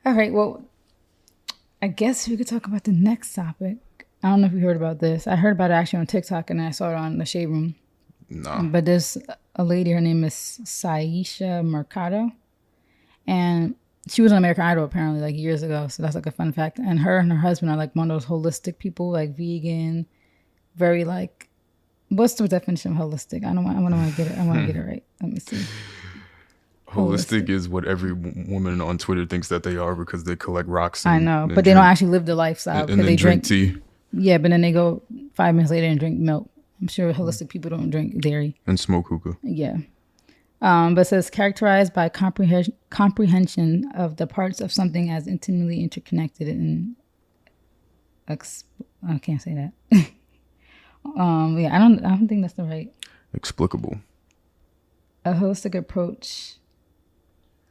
All right. Well, I guess we could talk about the next topic. I don't know if you heard about this. I heard about it actually on TikTok and I saw it on the Shade Room. Nah. But there's a lady, her name is Syesha Mercado. And she was on American Idol apparently like years ago. So that's like a fun fact. And her husband are like one of those holistic people, like vegan, very like, what's the definition of holistic? I want to get it. I want to get it right. Let me see. Holistic is what every woman on Twitter thinks that they are because they collect rocks I and, know, and but they don't drink, actually live the lifestyle and because then they drink drink. tea Yeah, but then they go 5 minutes later and drink milk. I'm sure holistic people don't drink dairy. and smoke hookah. Yeah. But it says characterized by comprehension of the parts of something as intimately interconnected and I can't say that. Yeah, I don't think that's the right. Explicable. A holistic approach.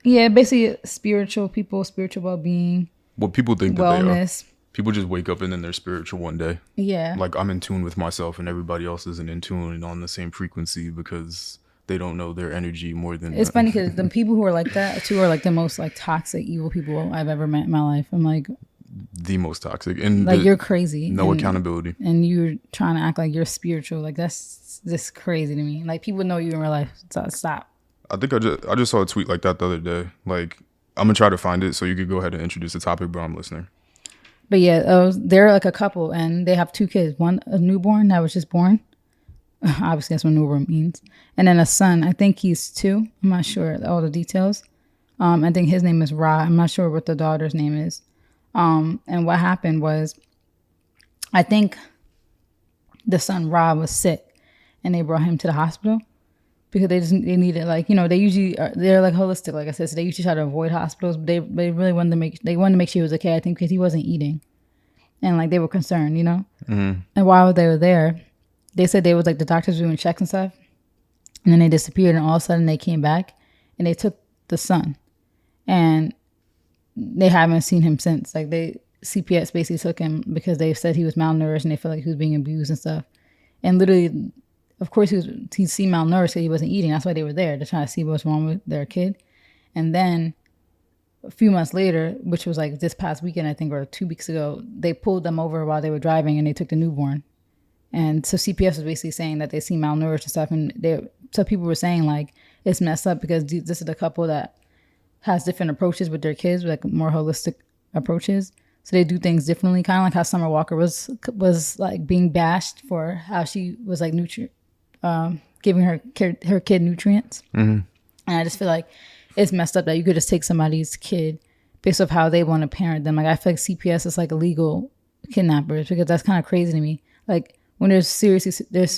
Yeah, basically spiritual people, spiritual well-being, What people think that they are. wellness. People just wake up and then they're spiritual one day. Yeah. Like I'm in tune with myself and everybody else isn't in tune and on the same frequency because they don't know their energy more than It's funny because the people who are like that too are like the most like toxic, evil people I've ever met in my life. I'm like the most toxic and like you're crazy. no accountability. And you're trying to act like you're spiritual. Like that's just crazy to me. Like people know you in real life. So stop. I think I just saw a tweet like that the other day. Like I'm gonna try to find it so you could go ahead and introduce the topic, but I'm listening. But yeah, they're like a couple and they have two kids. One a newborn that was just born. Obviously that's what newborn means. And then a son. I think he's 2. I'm not sure all the details. I think his name is Ra. I'm not sure what the daughter's name is. And what happened was, I think the son Rob was sick, and they brought him to the hospital because they needed like they usually they're like holistic, like I said. So they usually try to avoid hospitals, but they really wanted to make sure he was okay. I think because he wasn't eating, and like they were concerned, Mm-hmm. And while they were there, they said they was like the doctors were doing checks and stuff, and then they disappeared, and all of a sudden they came back, and they took the son, and they haven't seen him since. Like CPS basically took him because they said he was malnourished and they felt like he was being abused and stuff. And literally, of course, he seemed malnourished because he wasn't eating. That's why they were there to try to see what's wrong with their kid. And then a few months later, which was like this past weekend, I think, or 2 weeks ago, they pulled them over while they were driving and they took the newborn. And so CPS was basically saying that they seem malnourished and stuff. And so people were saying like it's messed up because this is the couple that has different approaches with their kids, like more holistic approaches. So they do things differently, kind of like how Summer Walker was like being bashed for how she was like giving her kid nutrients. Mm-hmm. And I just feel like it's messed up that you could just take somebody's kid based off how they want to parent them. Like I feel like CPS is like illegal kidnappers because that's kind of crazy to me. Like when there's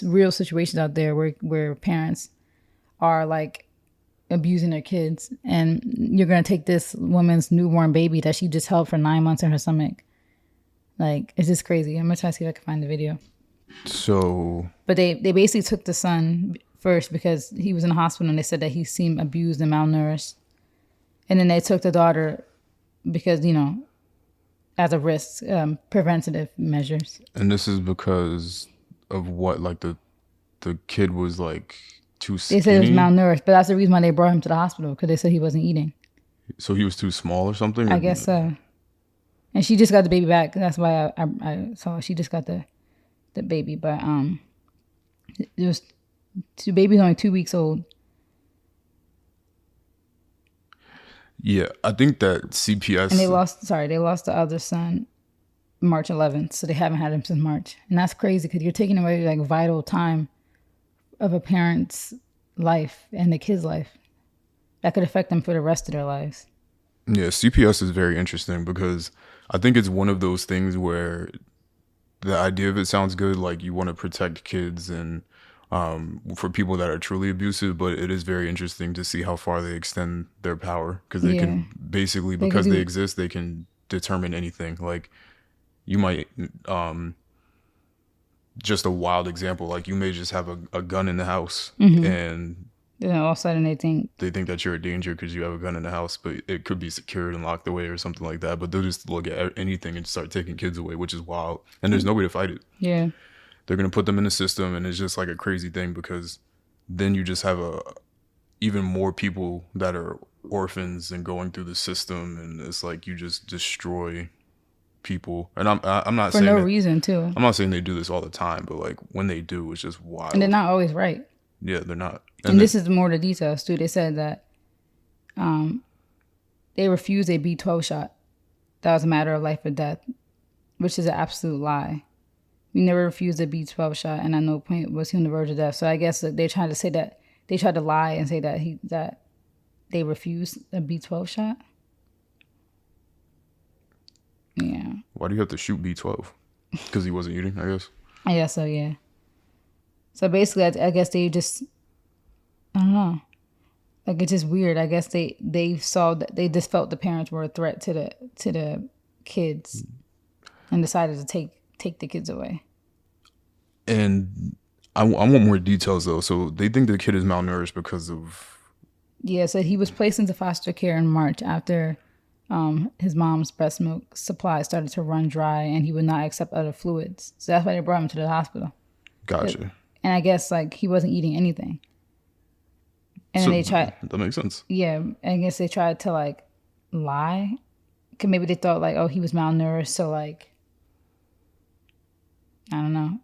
real situations out there where parents are like abusing their kids, and you're gonna take this woman's newborn baby that she just held for 9 months in her stomach. Like it's just crazy. I'm gonna try to see if I can find the video. So, but they basically took the son first because he was in the hospital and they said that he seemed abused and malnourished, and then they took the daughter because as a risk, preventative measures. And this is because of what? Like the kid was like too skinny? They said he was malnourished, but that's the reason why they brought him to the hospital because they said he wasn't eating. So he was too small or something? I guess so. And she just got the baby back. That's why I saw she just got the baby. But the baby's only 2 weeks old. Yeah, I think that CPS... And they lost the other son March 11th. So they haven't had him since March. And that's crazy because you're taking away like vital time of a parent's life and the kid's life that could affect them for the rest of their lives. Yeah, CPS is very interesting because I think it's one of those things where the idea of it sounds good, like you want to protect kids and for people that are truly abusive, but it is very interesting to see how far they extend their power because they can basically, because they exist, they can determine anything. Like you might just a wild example, like you may just have a gun in the house and all of a sudden they think that you're a danger because you have a gun in the house, but it could be secured and locked away or something like that. But they'll just look at anything and start taking kids away, which is wild. And there's no way to fight it. Yeah. They're going to put them in the system, and it's just like a crazy thing because then you just have even more people that are orphans and going through the system, and it's like you just destroy people. And I'm not for saying no that, reason too. I'm not saying they do this all the time, but like when they do, it's just wild. And they're not always right. Yeah, they're not. And this is more the details too. They said that they refused a B12 shot. That was a matter of life or death, which is an absolute lie. We never refused a B12 shot, and at no point was he on the verge of death. So I guess that they tried to say that they tried to lie and say that they refused a B12 shot. Yeah. Why do you have to shoot B12? Because he wasn't eating, I guess. I guess so, yeah. So basically, I guess they just, I don't know. Like, it's just weird. I guess they saw that they just felt the parents were a threat to the kids and decided to take the kids away. And I want more details, though. So they think the kid is malnourished because of... Yeah, so he was placed into foster care in March after his mom's breast milk supply started to run dry and he would not accept other fluids. So that's why they brought him to the hospital. Gotcha. And I guess, like, he wasn't eating anything. And So then they tried... That makes sense. Yeah, I guess they tried to, like, lie. Because maybe they thought, like, oh, he was malnourished, so, like... I don't know.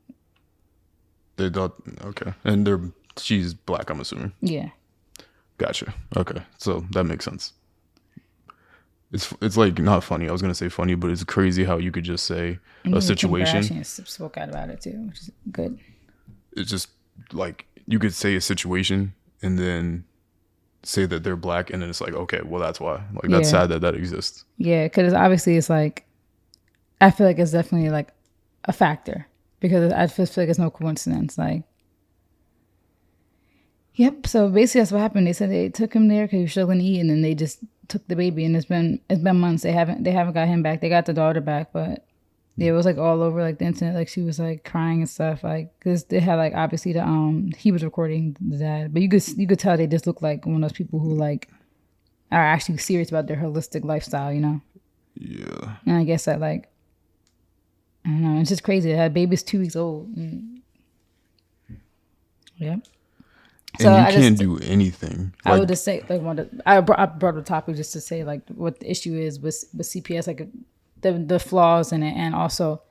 They thought... Okay. And she's black, I'm assuming. Yeah. Gotcha. Okay. So that makes sense. It's like not funny. I was gonna say funny, but it's crazy how you could just say a situation. Kim Kardashian spoke out about it too, which is good. It's just like you could say a situation and then say that they're black, and then it's like, okay, well that's why. Like that's sad that exists. Yeah, because obviously it's like, I feel like it's definitely like a factor because I feel like it's no coincidence. Like, yep. So basically that's what happened. They said they took him there because he was struggling to eat, and then they just took the baby, and it's been months. They haven't got him back. They got the daughter back, but yeah, it was like all over like the internet. Like she was like crying and stuff. Like because they had like obviously he was recording the dad, but you could tell they just look like one of those people who like are actually serious about their holistic lifestyle, you know? Yeah. And I guess that like I don't know. It's just crazy. That baby's 2 weeks old. Yep. So and you can't do anything. I would just say, like, I brought the topic just to say, like, what the issue is with CPS, like, the flaws in it, and also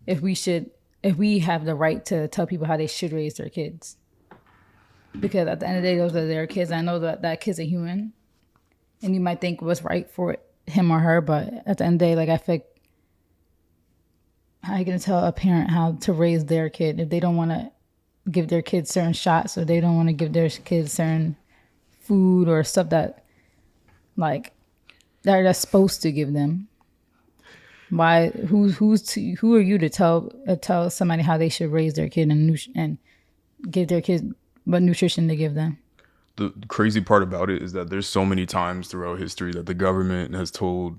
if we have the right to tell people how they should raise their kids. Because at the end of the day, those are their kids. I know that kid's a human, and you might think what's right for him or her, but at the end of the day, like, I feel like, how are you going to tell a parent how to raise their kid if they don't want to give their kids certain shots, or they don't want to give their kids certain food or stuff that like they're supposed to give them? Why? Who are you to tell somebody how they should raise their kid and give their kids what nutrition to give them? The crazy part about it is that there's so many times throughout history that the government has told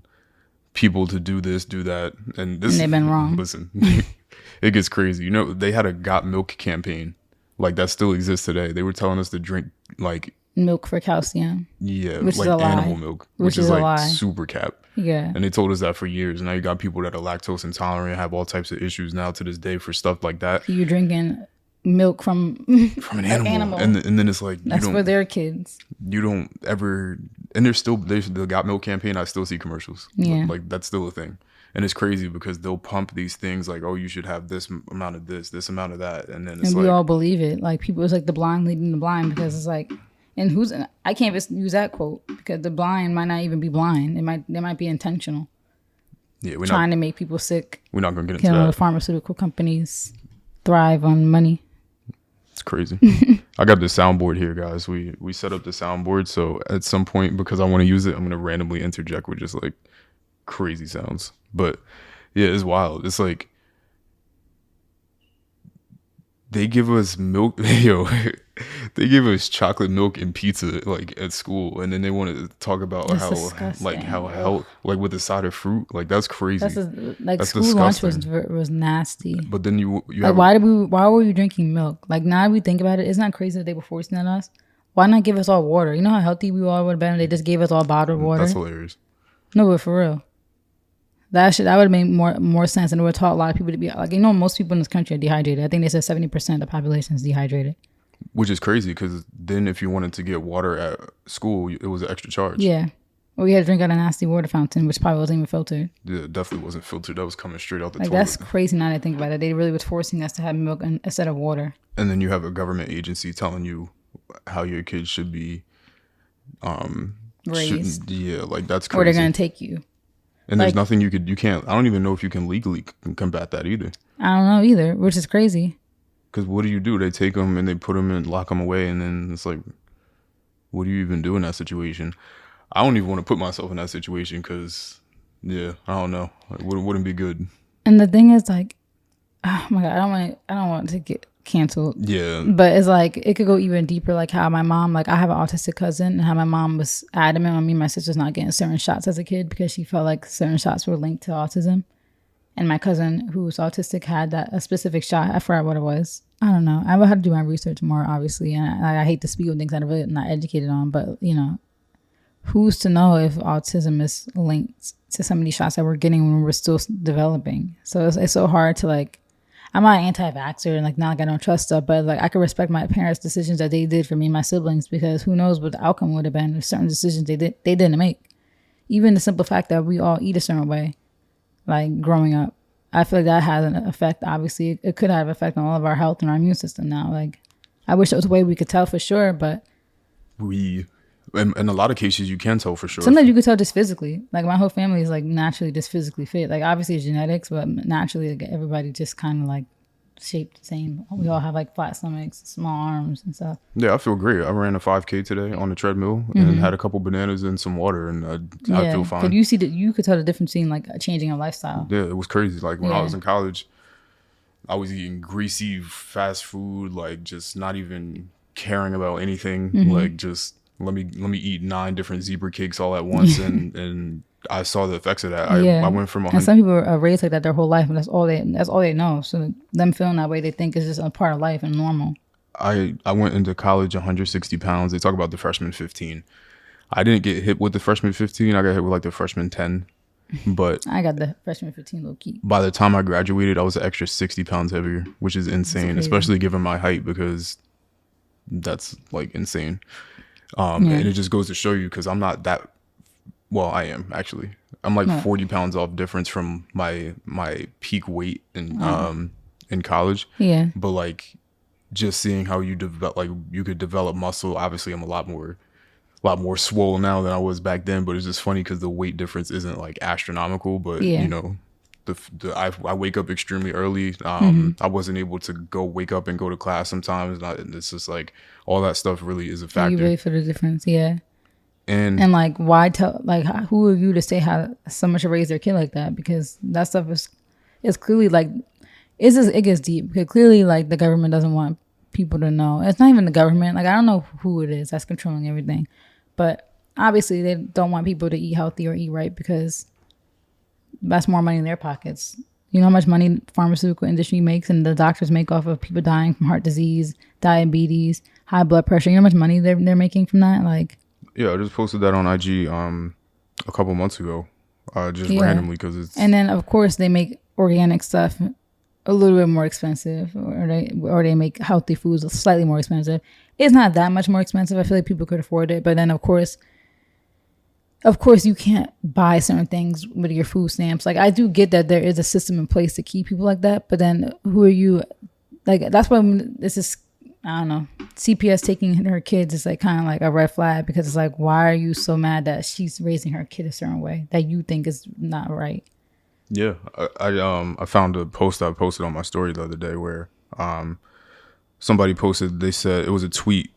people to do this, do that, and they've been wrong. Listen, it gets crazy. You know, they had a Got Milk campaign. Like that still exists today. They were telling us to drink like milk for calcium. Yeah, which like is a animal lie. milk, which is like a lie. Super cap. Yeah. And they told us that for years. And now you got people that are lactose intolerant, have all types of issues now to this day for stuff like that. You're drinking milk from an animal. And then it's like that's for their kids. You don't ever, and there's the Got Milk campaign. I still see commercials. Yeah, like that's still a thing. And it's crazy because they'll pump these things like, oh, you should have this amount of this amount of that. And then it's we all believe it. Like people, it's like the blind leading the blind, because it's like, and I can't just use that quote because the blind might not even be blind. They might be intentional. Yeah, we're trying to make people sick. We're not going to get into that. The pharmaceutical companies thrive on money. It's crazy. I got the soundboard here, guys. We set up the soundboard. So at some point, because I want to use it, I'm going to randomly interject with just like crazy sounds. But yeah, it's wild. It's like they give us milk, they give us chocolate milk and pizza like at school, and then they want to talk about how like with the side of fruit, like that's crazy. That's school disgusting. Lunch was nasty. But then you like, why were you drinking milk? Like now we think about it, it's not crazy that they were forcing it on us. Why not give us all water? You know how healthy we all would have been if they just gave us all bottled water. That's hilarious. No, but for real. That would have made more sense, and it would have taught a lot of people to be like, most people in this country are dehydrated. I think they said 70% of the population is dehydrated. Which is crazy because then if you wanted to get water at school, it was an extra charge. Yeah. Well, we had to drink out of a nasty water fountain, which probably wasn't even filtered. Yeah, it definitely wasn't filtered. That was coming straight out the Like, toilet. that's crazy now that I think about it. They really was forcing us to have milk instead of water. And then you have a government agency telling you how your kids should be Raised. yeah, like that's crazy. Or they're going to take you. And there's nothing you can't, I don't even know if you can legally combat that either. I don't know either, which is crazy. Because what do? They take them and they put them and lock them away. And then it's like, what do you even do in that situation? I don't even want to put myself in that situation because, yeah, I don't know. It wouldn't be good. And the thing is, like, oh my God, I don't want to get canceled. Yeah. But it's like, it could go even deeper, like how my mom, like I have an autistic cousin, and how my mom was adamant on me and my sister's not getting certain shots as a kid because she felt like certain shots were linked to autism. And my cousin, who was autistic, had a specific shot. I forgot what it was. I don't know. I will have to do my research more, obviously. And I hate to speak on things that I'm really not educated on. But, you know, who's to know if autism is linked to some of these shots that we're getting when we're still developing? So it's so hard to, like, I'm not anti-vaxxer and, like, not like I don't trust stuff. But, like, I can respect my parents' decisions that they did for me and my siblings, because who knows what the outcome would have been if certain decisions they didn't make. Even the simple fact that we all eat a certain way. Like growing up, I feel like that has an effect. Obviously, it could have an effect on all of our health and our immune system now. Like, I wish there was a way we could tell for sure, but in a lot of cases you can tell for sure. Sometimes you could tell just physically. Like, my whole family is like naturally just physically fit. Like, obviously it's genetics, but naturally, like, everybody just kind of like shaped the same. We all have like flat stomachs, small arms and stuff. Yeah, I feel great. I ran a 5K today on the treadmill and had a couple bananas and some water, and I feel fine. Could you see that? You could tell the difference between like changing a lifestyle. Yeah, it was crazy. Like when I was in college, I was eating greasy fast food, like just not even caring about anything. Like just let me eat 9 different zebra cakes all at once, and I saw the effects of that. I went from and some people are raised like that their whole life, and that's all they know. So them feeling that way, they think is just a part of life and normal. I went into college 160 pounds. They talk about the freshman 15. I didn't get hit with the freshman 15. I got hit with like the freshman 10. But I got the freshman 15 low key. By the time I graduated, I was an extra 60 pounds heavier, which is insane, especially given my height, because that's like insane. And it just goes to show you, because I'm not that, well, I am actually. I'm like 40 pounds off difference from my peak weight in college. Yeah. But like just seeing how you develop, like you could develop muscle. Obviously, I'm a lot more swole now than I was back then. But it's just funny because the weight difference isn't like astronomical. But you know, I wake up extremely early. I wasn't able to wake up and go to class sometimes. And it's just like all that stuff really is a factor. You really feel the difference, yeah. And like, why tell? Like, who are you to say how someone should raise their kid like that? Because that stuff is clearly like, it gets deep. Because clearly, like, the government doesn't want people to know. It's not even the government. Like, I don't know who it is that's controlling everything, but obviously they don't want people to eat healthy or eat right, because that's more money in their pockets. You know how much money the pharmaceutical industry makes and the doctors make off of people dying from heart disease, diabetes, high blood pressure. You know how much money they're making from that? Like, yeah, I just posted that on IG a couple months ago, just randomly, because it's. And then of course they make organic stuff a little bit more expensive, or they make healthy foods slightly more expensive. It's not that much more expensive. I feel like people could afford it, but then of course you can't buy certain things with your food stamps. Like, I do get that there is a system in place to keep people like that, but then who are you? Like, that's why this is, I don't know, CPS taking her kids is like kind of like a red flag, because it's like, why are you so mad that she's raising her kid a certain way that you think is not right? Yeah, I found a post I posted on my story the other day where somebody posted, they said it was a tweet,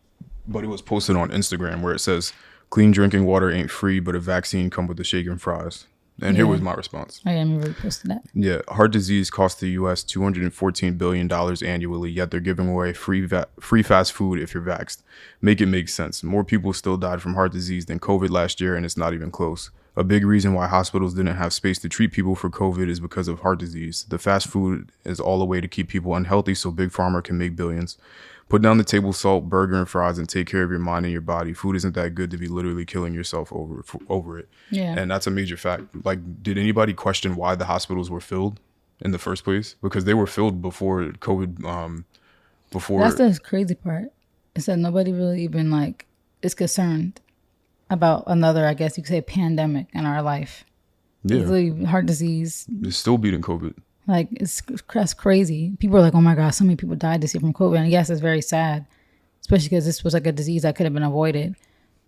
but it was posted on Instagram, where it says, "Clean drinking water ain't free, but a vaccine come with a shake and fries." And here was my response. I am really posted that. Yeah, heart disease costs the U.S. $214 billion annually, yet they're giving away free fast food if you're vaxxed. Make it make sense. More people still died from heart disease than COVID last year, and it's not even close. A big reason why hospitals didn't have space to treat people for COVID is because of heart disease. The fast food is all a way to keep people unhealthy so Big Pharma can make billions. Put down the table salt, burger, and fries, and take care of your mind and your body. Food isn't that good to be literally killing yourself over it. Yeah. And that's a major fact. Like, did anybody question why the hospitals were filled in the first place? Because they were filled before COVID. That's the crazy part. It said nobody really even like is concerned about another, I guess you could say, pandemic in our life. It's Yeah, literally heart disease. it's still beating COVID. Like that's crazy. People are like, oh my god, so many people died this year from COVID. And yes, it's very sad, especially because this was like a disease that could have been avoided.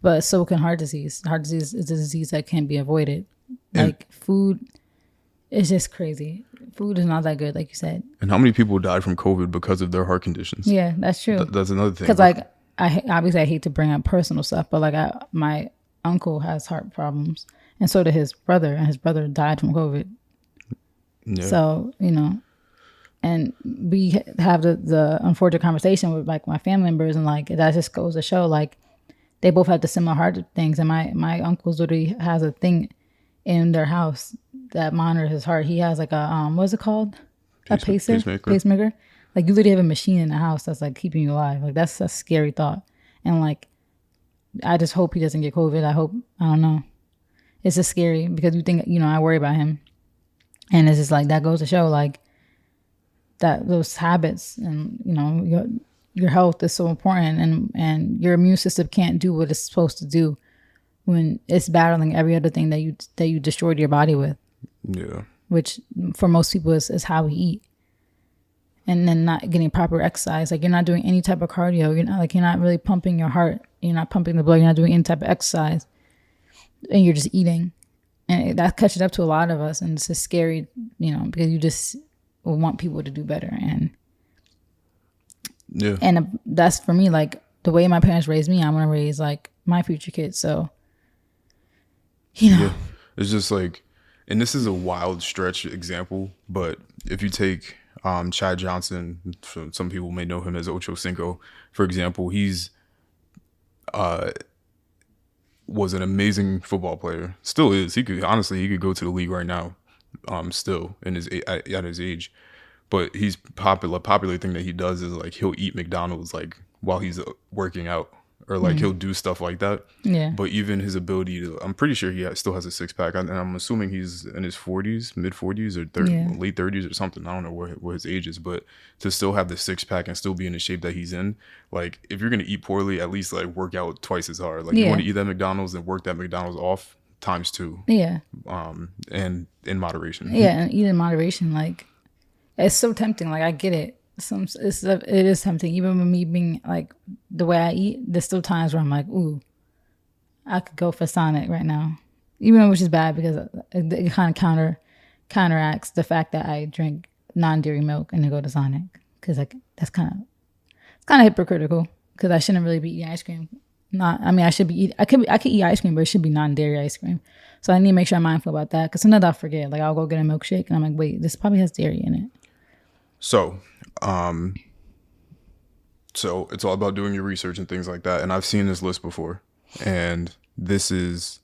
But so can heart disease. Heart disease is a disease that can't be avoided. Like food, it's just crazy. Food is not that good, like you said. And how many people died from COVID because of their heart conditions? Yeah, that's true. That's another thing. Because like obviously I hate to bring up personal stuff, but like my uncle has heart problems, and so did his brother, and his brother died from COVID. Yeah. So and we have the unfortunate conversation with like my family members, and like that just goes to show like they both have the similar heart things. And my uncle's literally has a thing in their house that monitors his heart. He has like a what's it called? A pacemaker. Like you literally have a machine in the house that's like keeping you alive. Like that's a scary thought. And like I just hope he doesn't get COVID. I don't know. It's just scary because you think, I worry about him. And it's just like that goes to show like that those habits and your health is so important, and your immune system can't do what it's supposed to do when it's battling every other thing that you destroyed your body with. Yeah. Which for most people is how we eat. And then not getting proper exercise. Like you're not doing any type of cardio. You're not really pumping your heart. You're not pumping the blood. You're not doing any type of exercise. And you're just eating. And that catches up to a lot of us. And it's just scary, because you just want people to do better. And yeah. And that's for me, like the way my parents raised me, I want to raise like my future kids. So, Yeah. It's just like, and this is a wild stretch example, but if you take Chad Johnson, some people may know him as Ocho Cinco, for example, he's was an amazing football player. Still is. He could go to the league right now, still in at his age. But he's popular thing that he does is like he'll eat McDonald's like while he's working out, or like he'll do stuff like that. Yeah. But even his ability to, I'm pretty sure he still has a six pack, and I'm assuming he's in his 40s, mid 40s, or late 30s or something. I don't know what his age is, but to still have the six pack and still be in the shape that he's in, like if you're gonna eat poorly, at least like work out twice as hard. Like you want to eat that McDonald's and work that McDonald's off times 2. Yeah. And in moderation. Yeah, and eat in moderation. Like it's so tempting. Like I get it. It is tempting. Even with me being like the way I eat, there's still times where I'm like, ooh, I could go for Sonic right now, even though which is bad because it kind of counteracts the fact that I drink non-dairy milk and then go to Sonic, because like it's kind of hypocritical because I shouldn't really be eating ice cream. I should be I could eat ice cream, but it should be non-dairy ice cream. So I need to make sure I'm mindful about that, because sometimes I'll forget. Like I'll go get a milkshake and I'm like, wait, this probably has dairy in it. So it's all about doing your research and things like that. And I've seen this list before, and this is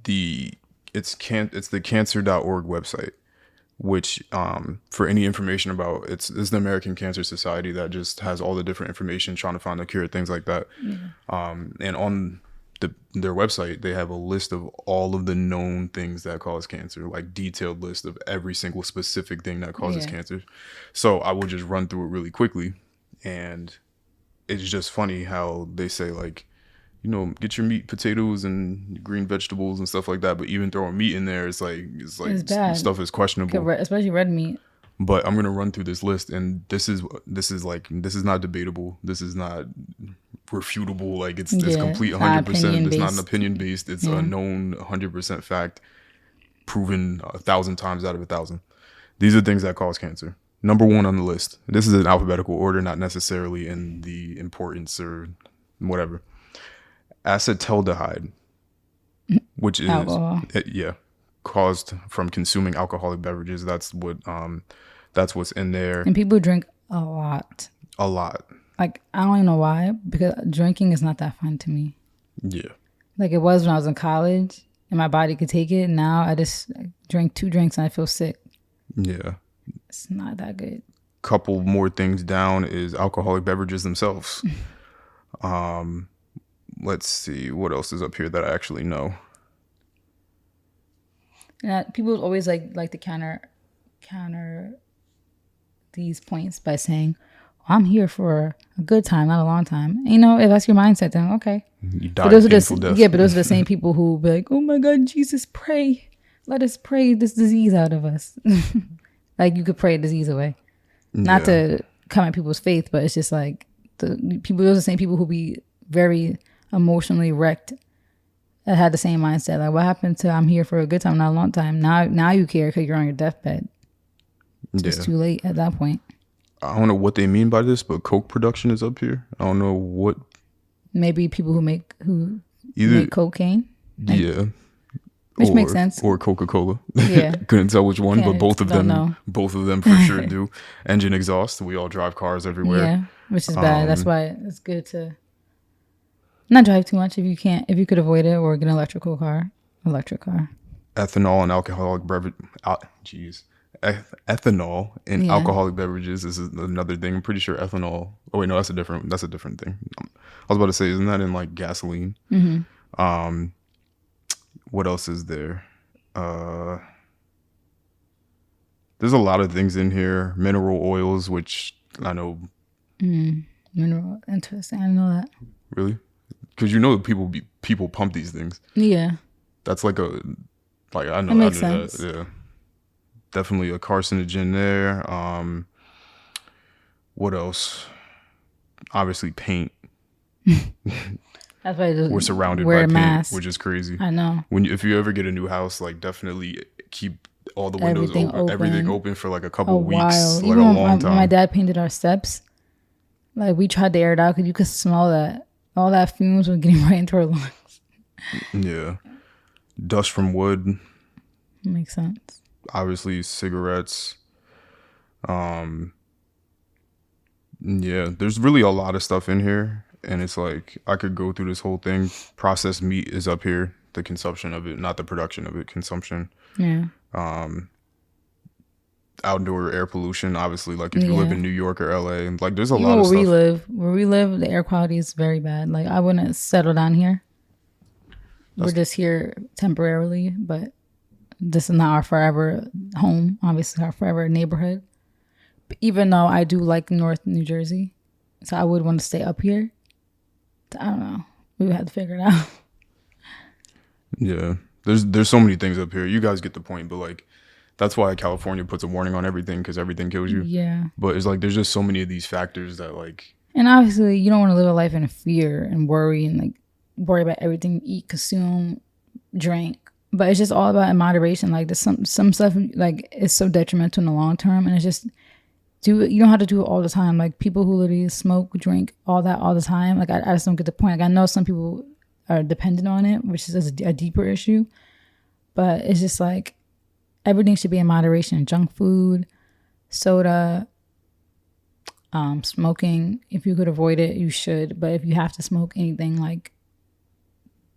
it's the cancer.org website, which for any information about it's the American Cancer Society that just has all the different information trying to find a cure, things like that. And on their website, they have a list of all of the known things that cause cancer, like detailed list of every single specific thing that causes cancer. So I will just run through it really quickly. And it's just funny how they say like, get your meat, potatoes, and green vegetables and stuff like that. But even throwing meat in there, it's bad. Stuff is questionable, especially red meat. But I'm gonna run through this list, and this is not debatable. This is not refutable. Like it's complete 100%. It's not an opinion based. It's a known 100% fact, proven 1,000 times out of 1,000. These are things that cause cancer. Number 1 on the list. This is in alphabetical order, not necessarily in the importance or whatever. Acetaldehyde, which is caused from consuming alcoholic beverages. That's what's in there. And people drink a lot. Like I don't even know why, because drinking is not that fun to me. Yeah. Like it was when I was in college and my body could take it. Now I just drink 2 drinks and I feel sick. Yeah. It's not that good. Couple more things down is alcoholic beverages themselves. Let's see what else is up here that I actually know. And people always like to counter these points by saying, I'm here for a good time, not a long time. You know, if that's your mindset, then okay. You die But those a are painful the death. yeah, but those are the same people who be like, oh my God, Jesus, pray, let us pray this disease out of us. Like you could pray a disease away, not to come at people's faith, but it's just like the people. Those are the same people who be very emotionally wrecked. That had the same mindset. Like, what happened to I'm here for a good time, not a long time. Now you care because you're on your deathbed. It's just too late at that point. I don't know what they mean by this, but coke production is up here. I don't know what. Maybe people who make cocaine. Yeah. Which makes sense. Or Coca-Cola. Yeah. Couldn't tell which one, but both of them for sure do. Engine exhaust. We all drive cars everywhere. Yeah, which is bad. That's why it's good to not drive too much if you could avoid it, or get an electric car. Ethanol and alcoholic beverage. Ethanol in alcoholic beverages is another thing. I'm pretty sure ethanol. Oh wait, no, that's a different thing. I was about to say, isn't that in like gasoline? Mm-hmm. What else is there? There's a lot of things in here. Mineral oils, which I know. Mineral, interesting. I didn't know that. Really? Because you know people pump these things. Yeah. That's like I know that makes sense. That, yeah. Definitely a carcinogen there. What else? Obviously paint. That's why we're surrounded by paint, which is crazy. I know. If you ever get a new house, like definitely keep all the windows everything open for like a couple weeks, while. like even a long time. When my dad painted our steps, like we tried to air it out because you could smell that all that fumes were getting right into our lungs. Yeah, dust from wood. Makes sense. Obviously, cigarettes. Yeah, there's really a lot of stuff in here. And it's like, I could go through this whole thing. Processed meat is up here. The consumption of it, not the production of it, consumption. Yeah. Outdoor air pollution, obviously. Like if you live in New York or LA, like there's a lot of stuff. Where we live, the air quality is very bad. Like I wouldn't settle down here. We're just here temporarily, but this is not our forever home. Obviously, our forever neighborhood. But even though I do like North New Jersey, so I would want to stay up here. I don't know. We would have to figure it out. Yeah. There's so many things up here. You guys get the point, but like that's why California puts a warning on everything, because everything kills you. Yeah. But it's like there's just so many of these factors that like. And obviously you don't want to live a life in fear and worry and like worry about everything you eat, consume, drink. But it's just all about in moderation. Like there's some stuff like it's so detrimental in the long term, and it's just you don't have to do it all the time. Like people who literally smoke, drink, all that all the time. Like I just don't get the point. Like I know some people are dependent on it, which is a deeper issue. But it's just like everything should be in moderation. Junk food, soda, smoking. If you could avoid it, you should. But if you have to smoke anything, like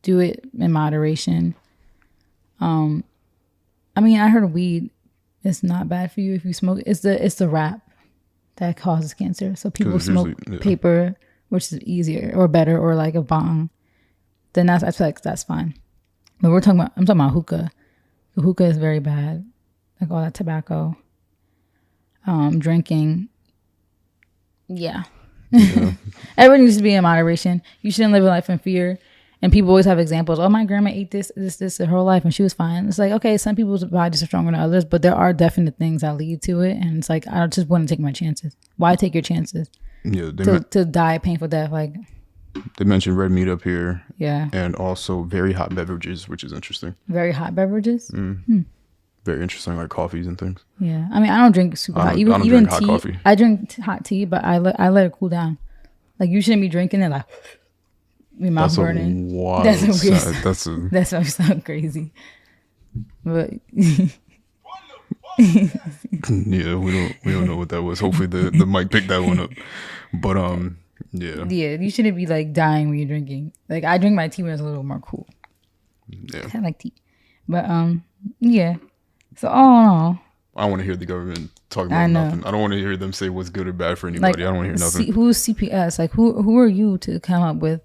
do it in moderation. I mean, I heard weed is not bad for you if you smoke. It's the wrap that causes cancer. So people smoke paper, which is easier or better, or like a bong. Then I feel like that's fine. But I'm talking about hookah. The hookah is very bad. Like all that tobacco. Drinking. Yeah. Everything needs to be in moderation. You shouldn't live a life in fear. And people always have examples. Oh, my grandma ate this her whole life and she was fine. It's like, okay, some people's bodies are stronger than others, but there are definite things that lead to it. And it's like, I just wouldn't take my chances. Why take your chances? Yeah, to die a painful death. Like they mentioned red meat up here. Yeah. And also very hot beverages, which is interesting. Very hot beverages? Very interesting, like coffees and things. Yeah. I mean, I don't drink super hot. Even drink tea, hot coffee. I drink hot tea, but I let it cool down. Like you shouldn't be drinking it like your mouth burning. That's weird. That's what sound crazy. But yeah, we don't know what that was. Hopefully the mic picked that one up. But yeah. Yeah, you shouldn't be like dying when you're drinking. Like I drink my tea when it's a little more cool. Yeah. I like tea. But yeah. So all in all, I don't want to hear the government talk about nothing. I don't want to hear them say what's good or bad for anybody. Like, I don't want to hear nothing. Who's CPS? Like who are you to come up with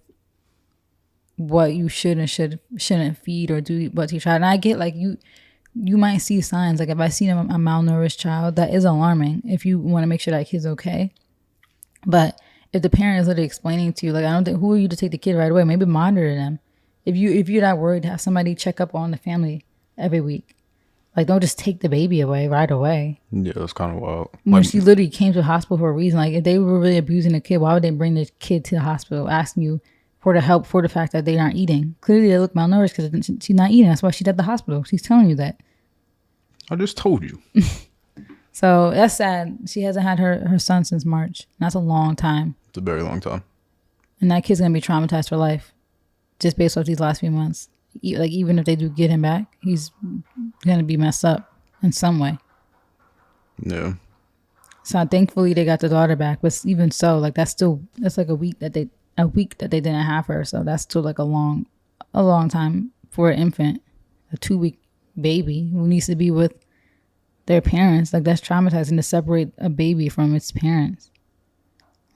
what you should and shouldn't feed or do what you try? And I get like you might see signs. Like if I see a malnourished child, that is alarming if you want to make sure that kid's okay. But if the parent is literally explaining to you, like, I don't think, who are you to take the kid right away? Maybe monitor them. If you're not worried, have somebody check up on the family every week. Like, don't just take the baby away right away. Yeah, that's kind of wild. When she literally came to the hospital for a reason. Like, if they were really abusing the kid, why would they bring the kid to the hospital asking you for the help for the fact that they aren't eating? Clearly, they look malnourished because she's not eating. That's why she's at the hospital. She's telling you that. I just told you. So that's sad. She hasn't had her son since March. That's a long time. It's a very long time. And that kid's going to be traumatized for life just based off these last few months. Like, even if they do get him back, he's going to be messed up in some way. Yeah. So thankfully they got the daughter back. But even so, like, that's like a week that they didn't have her. So that's still like a long time for an infant, a 2-week baby who needs to be with their parents. Like, that's traumatizing to separate a baby from its parents.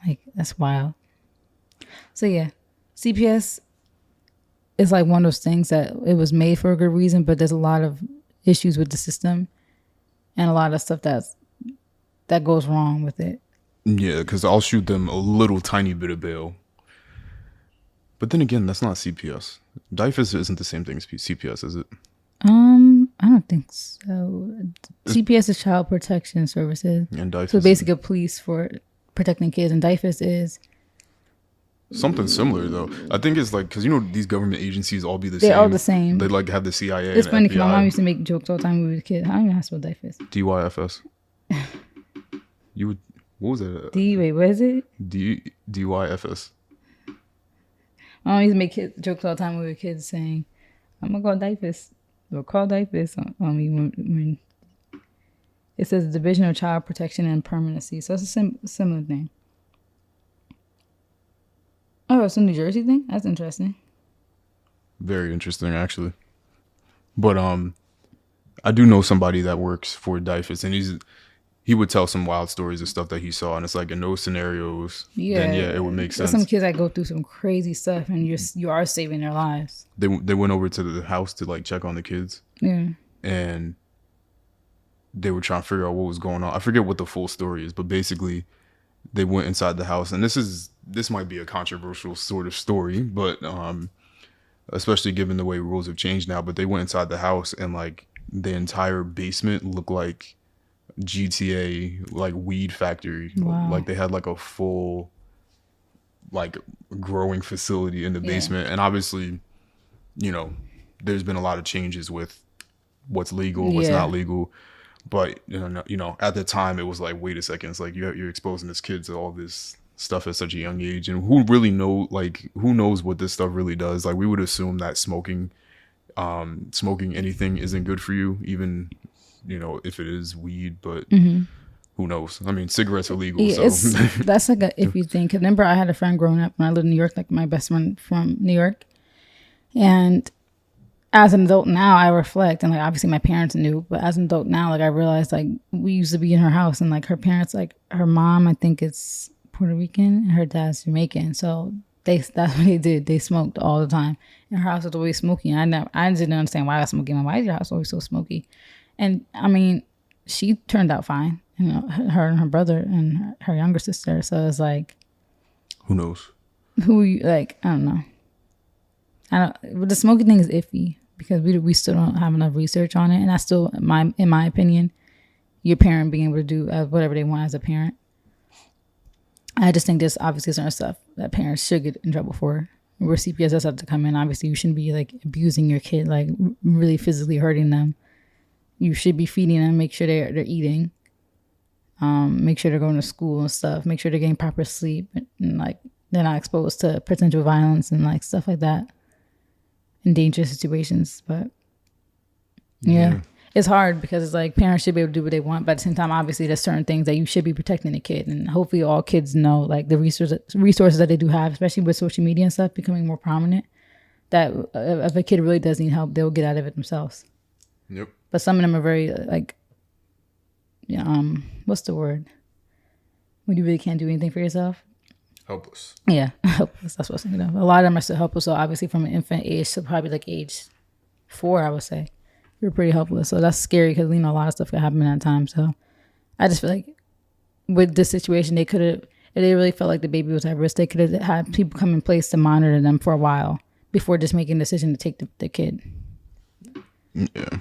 Like, that's wild. So yeah, CPS is like one of those things that it was made for a good reason, but there's a lot of issues with the system and a lot of stuff that goes wrong with it. Yeah, because I'll shoot them a little tiny bit of bail. But then again, that's not CPS. DIFUS isn't the same thing as CPS, is it? I don't think so. CPS is Child Protection Services. And DIFUS so basically a police for protecting kids, and DIFUS is something similar though. I think it's like, because these government agencies all be the same. They're all the same. They like have the CIA. It's funny because FBI. my mom used to make jokes all the time when we were kids. I don't even know how to spell DIFUS. DYFS. You would, what was that? Wait, what is it? DYFS. My mom used to make jokes all the time when we were kids saying, I'm gonna call DIFUS. Or call DIFUS on me when it says Division of Child Protection and Permanency. So it's a similar thing. Oh, it's a New Jersey thing? That's interesting. Very interesting, actually. But I do know somebody that works for DIFUS, and he would tell some wild stories of stuff that he saw, and it's like in those scenarios, then it would make sense. There's some kids that go through some crazy stuff, and you are saving their lives. They went over to the house to like check on the kids. Yeah. And they were trying to figure out what was going on. I forget what the full story is, but basically they went inside the house, and this might be a controversial sort of story, but especially given the way rules have changed now, but they went inside the house and like the entire basement looked like GTA like weed factory. Wow. Like they had like a full like growing facility in the basement. And obviously, there's been a lot of changes with what's legal, what's not legal. But at the time it was like, wait a second, it's like you're exposing this kid to all this stuff at such a young age, and who knows what this stuff really does. Like, we would assume that smoking anything isn't good for you, even if it is weed, but who knows? I mean, cigarettes are legal. Yeah, so that's like a iffy thing. Because remember, I had a friend growing up when I lived in New York, like my best friend from New York. And as an adult now, I reflect, and like obviously my parents knew, but as an adult now, like I realized like we used to be in her house, and like her parents, like her mom, I think it's Puerto Rican, and her dad's Jamaican. So that's what they did. They smoked all the time, and her house was always smoky. And I didn't understand why I was smoking. Why is your house always so smoky? And I mean, she turned out fine. Her and her brother and her younger sister. So it's like, who knows? I don't know. But the smoking thing is iffy because we still don't have enough research on it, and that's still, in my opinion, your parent being able to do whatever they want as a parent. I just think there's obviously certain stuff that parents should get in trouble for, where CPS does have to come in. Obviously, you shouldn't be like abusing your kid, like really physically hurting them. You should be feeding them, make sure they're eating, make sure they're going to school and stuff, make sure they're getting proper sleep, and like they're not exposed to potential violence and like stuff like that in dangerous situations. But yeah. It's hard because it's like parents should be able to do what they want, but at the same time, obviously there's certain things that you should be protecting the kid, and hopefully all kids know like the resources that they do have, especially with social media and stuff becoming more prominent, that if a kid really does need help, they'll get out of it themselves. Yep. But some of them are very like, what's the word? When you really can't do anything for yourself. Helpless. Yeah, helpless. That's what I was thinking of. A lot of them are still helpless. So obviously from an infant age to probably like age 4, I would say. You're pretty helpless. So that's scary because, a lot of stuff could happen at that time. So I just feel like with this situation, they could have, If they really felt like the baby was at risk, they could have had people come in place to monitor them for a while before just making a decision to take the kid. Yeah.